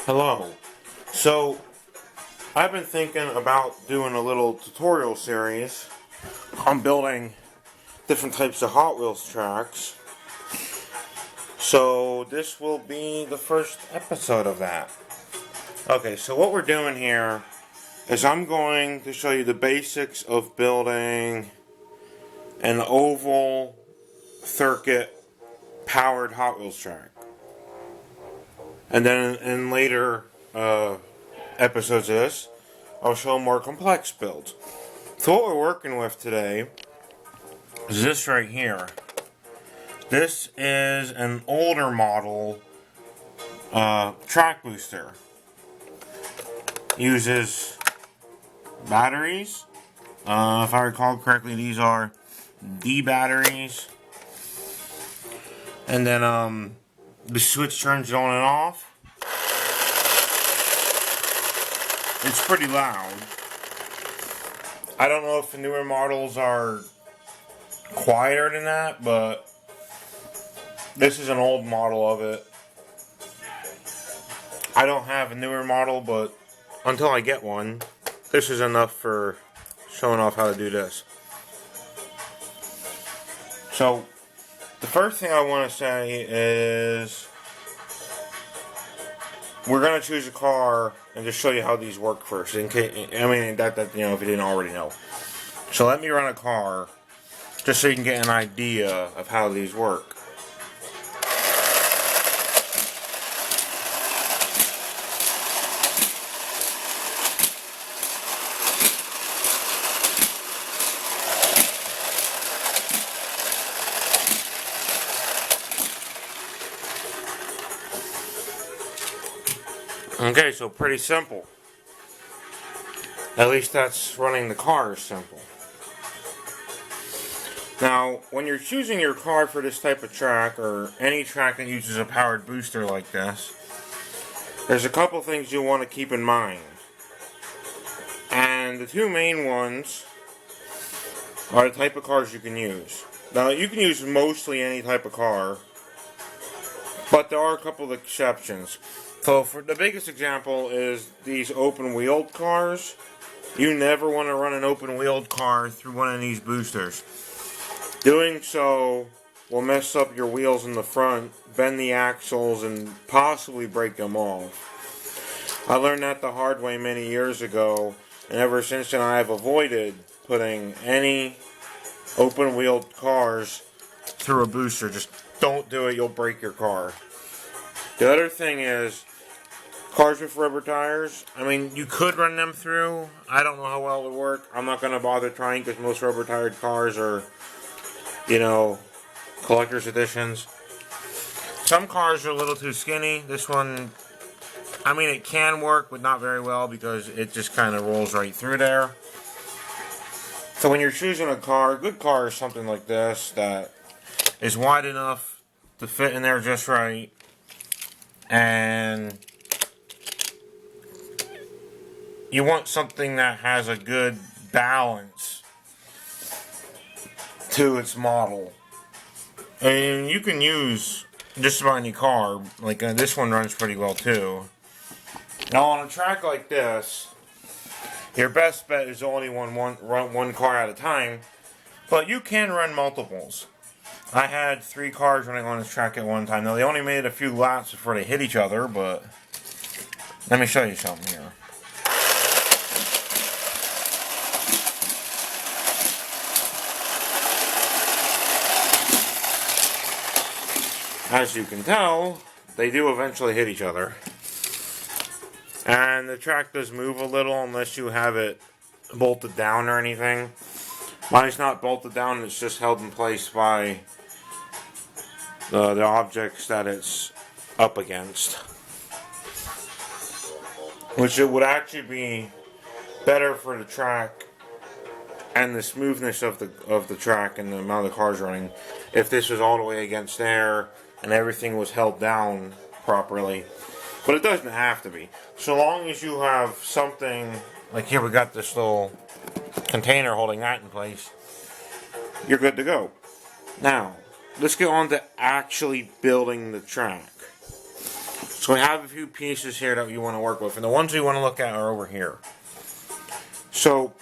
Hello. So, I've been thinking about doing a little tutorial series on building different types of Hot Wheels tracks. So, this will be the first episode of that. Okay, so what we're doing here is I'm going to show you the basics of building an oval circuit powered Hot Wheels track. And then in later episodes of this, I'll show more complex builds. So what we're working with today is this right here. This is an older model track booster. Uses batteries. If I recall correctly, these are D batteries. And then the switch turns it on and off. It's pretty loud. I don't know if the newer models are quieter than that, but this is an old model of it. I don't have a newer model, but until I get one, this is enough for showing off how to do this. So, the first thing I want to say is we're going to choose a car and just show you how these work first. In case, that if you didn't already know. So let me run a car just so you can get an idea of how these work. Okay, so pretty simple. At least that's running the car is simple. Now, when you're choosing your car for this type of track, or any track that uses a powered booster like this, there's a couple things you want to keep in mind. And the two main ones are the type of cars you can use. Now, you can use mostly any type of car, but there are a couple of exceptions. So, for the biggest example is these open-wheeled cars. You never want to run an open-wheeled car through one of these boosters. Doing so will mess up your wheels in the front, bend the axles, and possibly break them off. I learned that the hard way many years ago, and ever since then I have avoided putting any open-wheeled cars through a booster. Just don't do it, you'll break your car. The other thing is, cars with rubber tires, you could run them through. I don't know how well it would work. I'm not going to bother trying because most rubber-tired cars are, collector's editions. Some cars are a little too skinny. This one, it can work, but not very well because it just kind of rolls right through there. So when you're choosing a car, a good car is something like this that is wide enough to fit in there just right. And you want something that has a good balance to its model. And you can use just about any car. Like this one runs pretty well too. Now on a track like this, your best bet is only run one car at a time. But you can run multiples. I had 3 cars running on this track at one time. Now they only made a few laps before they hit each other, but let me show you something here. As you can tell, they do eventually hit each other. And the track does move a little unless you have it bolted down or anything. Mine's not bolted down, it's just held in place by the objects that it's up against. Which it would actually be better for the track and the smoothness of the track and the amount of cars running if this was all the way against there and everything was held down properly. But it doesn't have to be. So long as you have something, like here we got this little container holding that in place, you're good to go. Now, let's get on to actually building the track. So we have a few pieces here that you want to work with, and the ones we want to look at are over here. So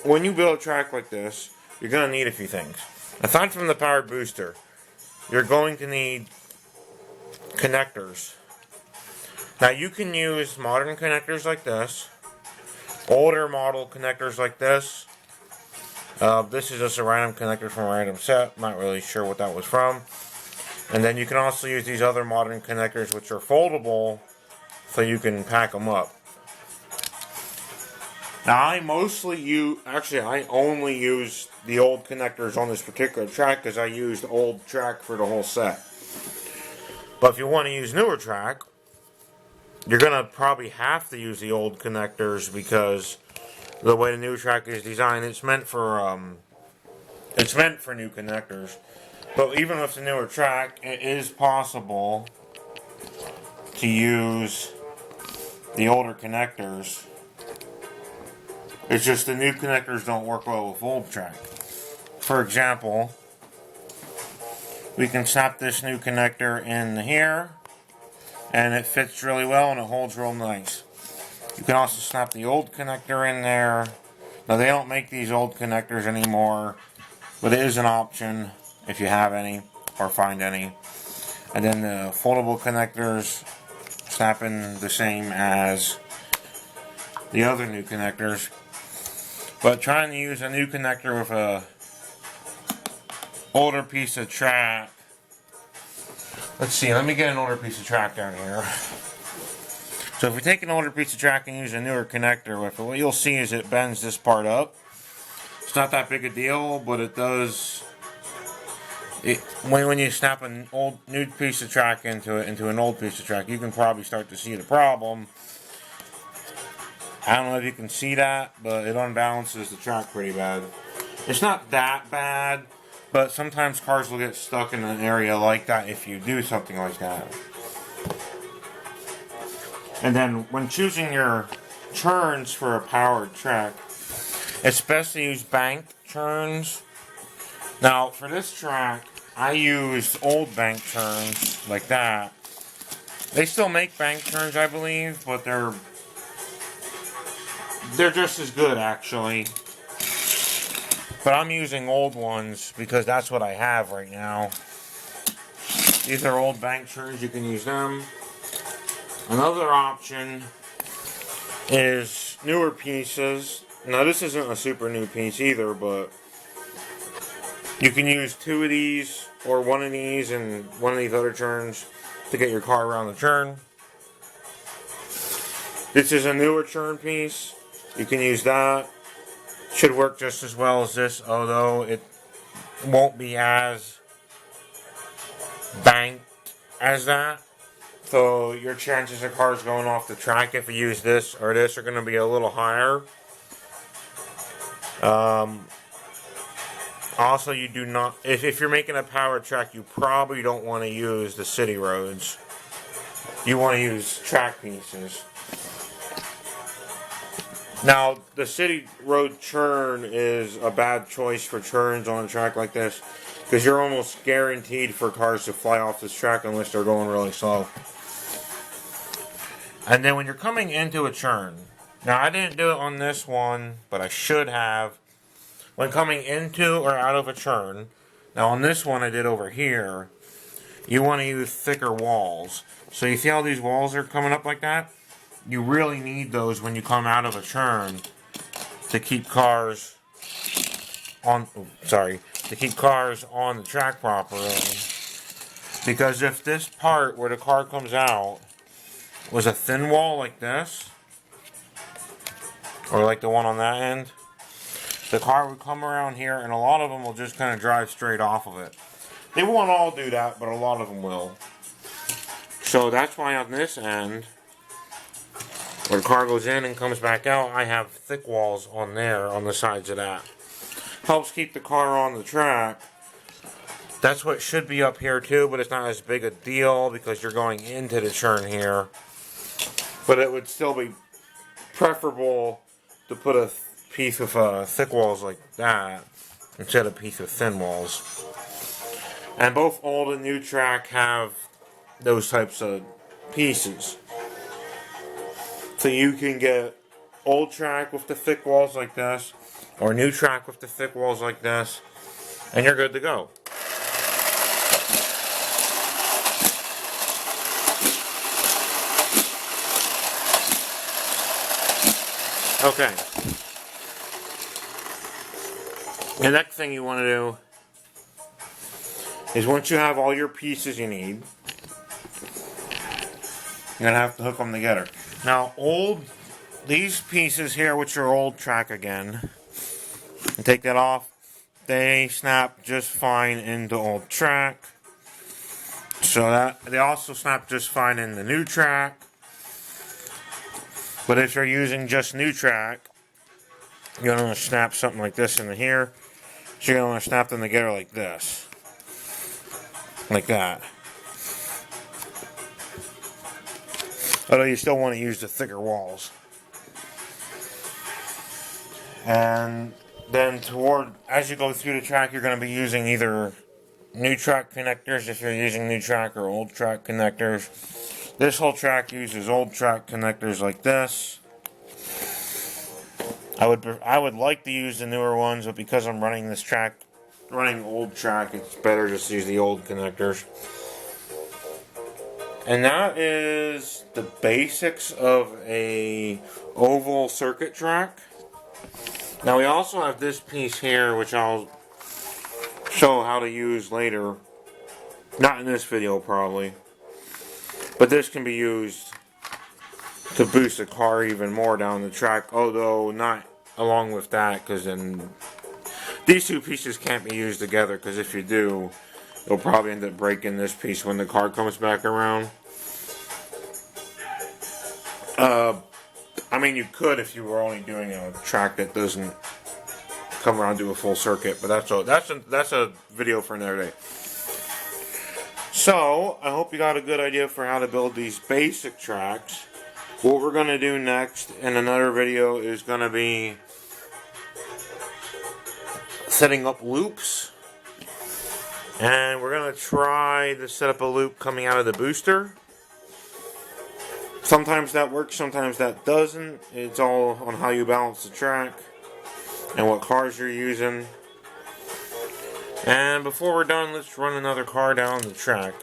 when you build a track like this, you're going to need a few things. Aside from the powered booster, you're going to need connectors. Now you can use modern connectors like this, older model connectors like this. This is just a random connector from a random set. Not really sure what that was from. And then you can also use these other modern connectors which are foldable so you can pack them up. Now I only use the old connectors on this particular track because I used old track for the whole set. But if you want to use newer track, you're going to probably have to use the old connectors because the way the new track is designed, it's meant for new connectors. But even with the newer track, it is possible to use the older connectors. It's just the new connectors don't work well with old track. For example, we can snap this new connector in here, and it fits really well and it holds real nice. You can also snap the old connector in there. Now they don't make these old connectors anymore, but it is an option if you have any or find any. And then the foldable connectors snap in the same as the other new connectors. But trying to use a new connector with a older piece of track. Let's see, let me get an older piece of track down here. So if we take an older piece of track and use a newer connector with it, what you'll see is it bends this part up. It's not that big a deal, but it does. When you snap an new piece of track into an old piece of track, you can probably start to see the problem. I don't know if you can see that, but it unbalances the track pretty bad. It's not that bad, but sometimes cars will get stuck in an area like that if you do something like that. And then when choosing your churns for a powered track, it's best to use bank churns. Now for this track, I used old bank churns like that. They still make bank churns, I believe, but they're just as good actually. But I'm using old ones because that's what I have right now. These are old bank churns, you can use them. Another option is newer pieces. Now this isn't a super new piece either, but you can use 2 of these or 1 of these and 1 of these other churns to get your car around the churn. This is a newer churn piece. You can use that. Should work just as well as this, although it won't be as banked as that. So your chances of cars going off the track if you use this or this are going to be a little higher. Also, you do not, if you're making a power track, you probably don't want to use the city roads. You want to use track pieces. Now, the city road churn is a bad choice for churns on a track like this because you're almost guaranteed for cars to fly off this track unless they're going really slow. And then when you're coming into a churn, now I didn't do it on this one, but I should have. When coming into or out of a churn, now on this one I did over here, you want to use thicker walls. So you see how these walls are coming up like that? You really need those when you come out of a churn to keep cars on, to keep cars on the track properly. Because if this part where the car comes out was a thin wall like this, or like the one on that end, the car would come around here and a lot of them will just kind of drive straight off of it. They won't all do that, but a lot of them will. So that's why on this end, where the car goes in and comes back out, I have thick walls on there, on the sides of that. Helps keep the car on the track. That's what should be up here too, but it's not as big a deal because you're going into the churn here. But it would still be preferable to put a piece of thick walls like that instead of a piece of thin walls. And both old and new track have those types of pieces. So you can get old track with the thick walls like this, or new track with the thick walls like this, and you're good to go. Okay. The next thing you want to do is once you have all your pieces you need, you're going to have to hook them together. Now, these pieces here, which are old track again, and take that off, they snap just fine into old track. So that they also snap just fine in the new track. But if you're using just new track, you're going to snap something like this into here. So you're going to snap them together like this. Like that. Although you still want to use the thicker walls. And then as you go through the track, you're going to be using either new track connectors if you're using new track, or old track connectors. This whole track uses old track connectors like this. I would like to use the newer ones, but because I'm running old track, it's better just to use the old connectors. And that is the basics of a oval circuit track. Now we also have this piece here, which I'll show how to use later. Not in this video, probably. But this can be used to boost the car even more down the track, although not along with that, because then these two pieces can't be used together, because if you do, you'll probably end up breaking this piece when the car comes back around. I mean, you could if you were only doing a track that doesn't come around to a full circuit, but that's a video for another day. So, I hope you got a good idea for how to build these basic tracks. What we're going to do next in another video is going to be setting up loops. And we're going to try to set up a loop coming out of the booster. Sometimes that works, sometimes that doesn't. It's all on how you balance the track and what cars you're using. And before we're done, let's run another car down the track.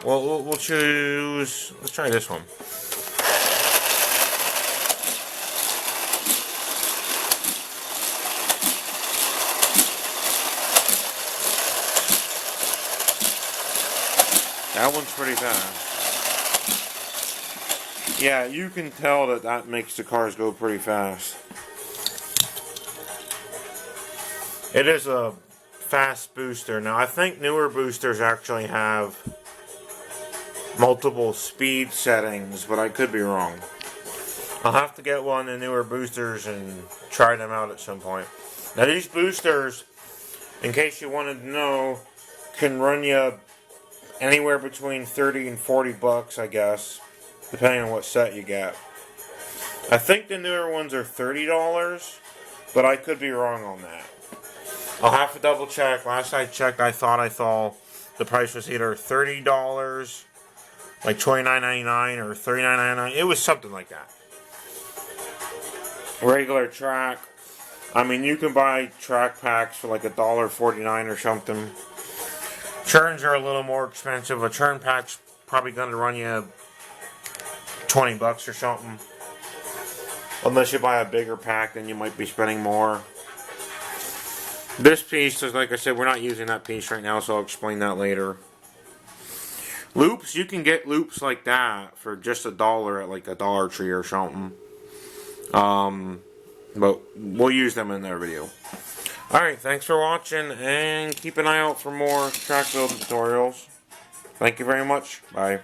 We'll choose, let's try this one. That one's pretty fast. Yeah, you can tell that makes the cars go pretty fast. It is a fast booster. Now, I think newer boosters actually have multiple speed settings, but I could be wrong. I'll have to get one of the newer boosters and try them out at some point. Now, these boosters, in case you wanted to know, can run you anywhere between 30 and 40 bucks, I guess, depending on what set you get. I think the newer ones are $30, but I could be wrong on that. I'll have to double check. Last I checked, I thought I saw the price was either $30, like $29.99, or $39.99. It was something like that. Regular track. I mean, you can buy track packs for like $1.49 or something. Churns are a little more expensive. A churn pack's probably going to run you 20 bucks or something. Unless you buy a bigger pack, then you might be spending more. This piece is, like I said, we're not using that piece right now, so I'll explain that later. Loops, you can get loops like that for just $1 at like a Dollar Tree or something. But we'll use them in their video. Alright, thanks for watching, and keep an eye out for more track building tutorials. Thank you very much. Bye.